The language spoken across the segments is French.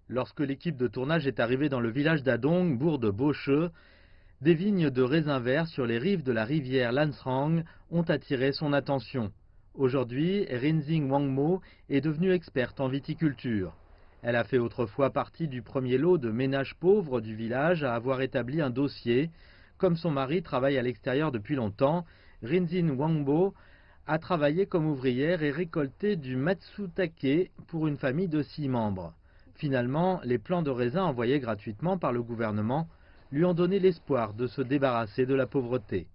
Lorsque l'équipe de tournage est arrivée dans le village d'Adong, bourg de Bocheux, des vignes de raisins verts sur les rives de la rivière Lansrang ont attiré son attention. Aujourd'hui, Rinzing Wangmo est devenue experte en viticulture. Elle a fait autrefois partie du premier lot de ménages pauvres du village à avoir établi un dossier. Comme son mari travaille à l'extérieur depuis longtemps, Rinzing Wangbo a travaillé comme ouvrière et récolté du matsutake pour une famille de 6 membres. Finalement, les plants de raisin envoyés gratuitement par le gouvernement lui ont donné l'espoir de se débarrasser de la pauvreté.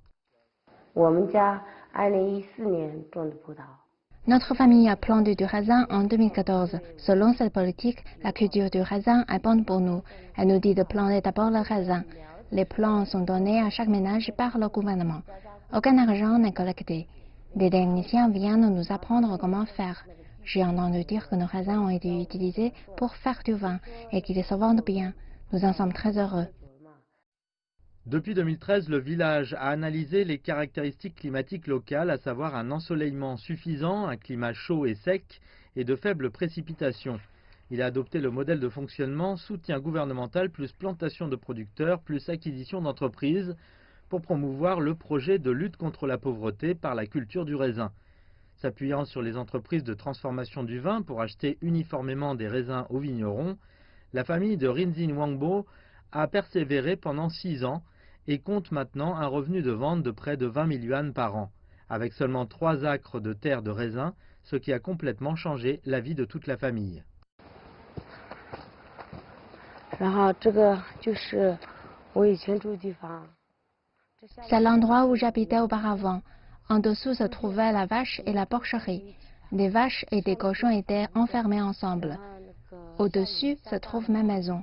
Notre famille a planté du raisin en 2014. Selon cette politique, la culture du raisin est bonne pour nous. Elle nous dit de planter d'abord le raisin. Les plants sont donnés à chaque ménage par le gouvernement. Aucun argent n'est collecté. Des techniciens viennent nous apprendre comment faire. J'ai entendu dire que nos raisins ont été utilisés pour faire du vin et qu'ils se vendent bien. Nous en sommes très heureux. Depuis 2013, le village a analysé les caractéristiques climatiques locales, à savoir un ensoleillement suffisant, un climat chaud et sec et de faibles précipitations. Il a adopté le modèle de fonctionnement soutien gouvernemental plus plantation de producteurs plus acquisition d'entreprises pour promouvoir le projet de lutte contre la pauvreté par la culture du raisin. S'appuyant sur les entreprises de transformation du vin pour acheter uniformément des raisins aux vignerons, la famille de Rinzing Wangbo a persévéré pendant 6 ans et compte maintenant un revenu de vente de près de 20 000 yuan par an, avec seulement 3 acres de terre de raisin, ce qui a complètement changé la vie de toute la famille. C'est l'endroit où j'habitais auparavant. En dessous se trouvaient la vache et la porcherie. Des vaches et des cochons étaient enfermés ensemble. Au-dessus se trouve ma maison.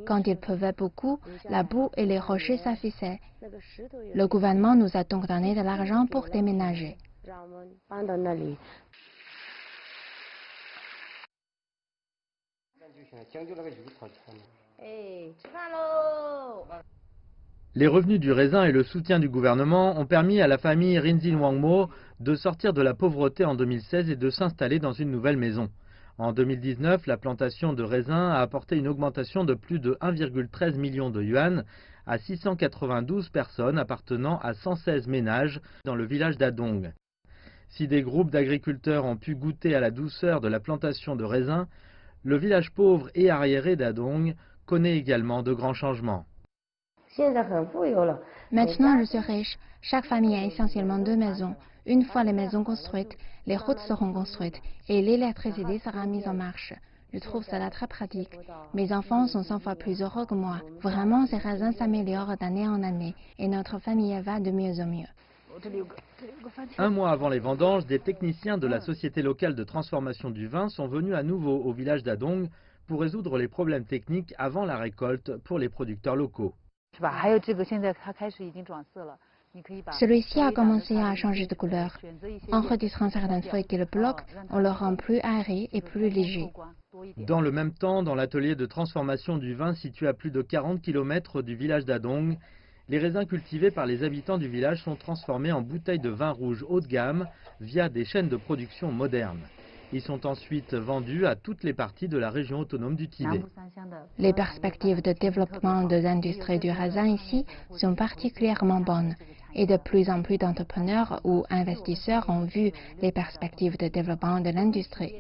Quand il pleuvait beaucoup, la boue et les rochers s'affichaient. Le gouvernement nous a donc donné de l'argent pour déménager. Les revenus du raisin et le soutien du gouvernement ont permis à la famille Rinzing Wangmo de sortir de la pauvreté en 2016 et de s'installer dans une nouvelle maison. En 2019, la plantation de raisins a apporté une augmentation de plus de 1,13 million de yuan à 692 personnes appartenant à 116 ménages dans le village d'Adong. Si des groupes d'agriculteurs ont pu goûter à la douceur de la plantation de raisins, le village pauvre et arriéré d'Adong connaît également de grands changements. Maintenant, je suis riche. Chaque famille a essentiellement 2 maisons. Une fois les maisons construites, les routes seront construites et l'électricité sera mise en marche. Je trouve cela très pratique. Mes enfants sont 100 fois plus heureux que moi. Vraiment, ces raisins s'améliorent d'année en année et notre famille va de mieux en mieux. Un mois avant les vendanges, des techniciens de la société locale de transformation du vin sont venus à nouveau au village d'Adong pour résoudre les problèmes techniques avant la récolte pour les producteurs locaux. Celui-ci a commencé à changer de couleur. En retirant certaines feuilles qui le bloquent, on le rend plus aéré et plus léger. Dans le même temps, dans l'atelier de transformation du vin situé à plus de 40 km du village d'Adong, les raisins cultivés par les habitants du village sont transformés en bouteilles de vin rouge haut de gamme via des chaînes de production modernes. Ils sont ensuite vendus à toutes les parties de la région autonome du Tibet. Les perspectives de développement de l'industrie du raisin ici sont particulièrement bonnes et de plus en plus d'entrepreneurs ou investisseurs ont vu les perspectives de développement de l'industrie.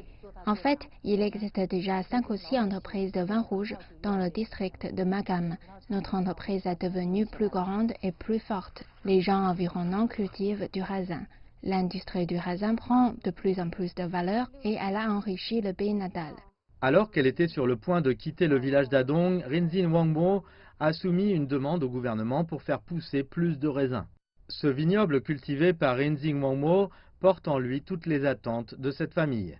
En fait, il existe déjà 5 ou 6 entreprises de vin rouge dans le district de Magam. Notre entreprise est devenue plus grande et plus forte. Les gens environnants cultivent du raisin. L'industrie du raisin prend de plus en plus de valeur et elle a enrichi le pays natal. Alors qu'elle était sur le point de quitter le village d'Adong, Rinzing Wangbo a soumis une demande au gouvernement pour faire pousser plus de raisins. Ce vignoble cultivé par Rinzing Wangbo porte en lui toutes les attentes de cette famille.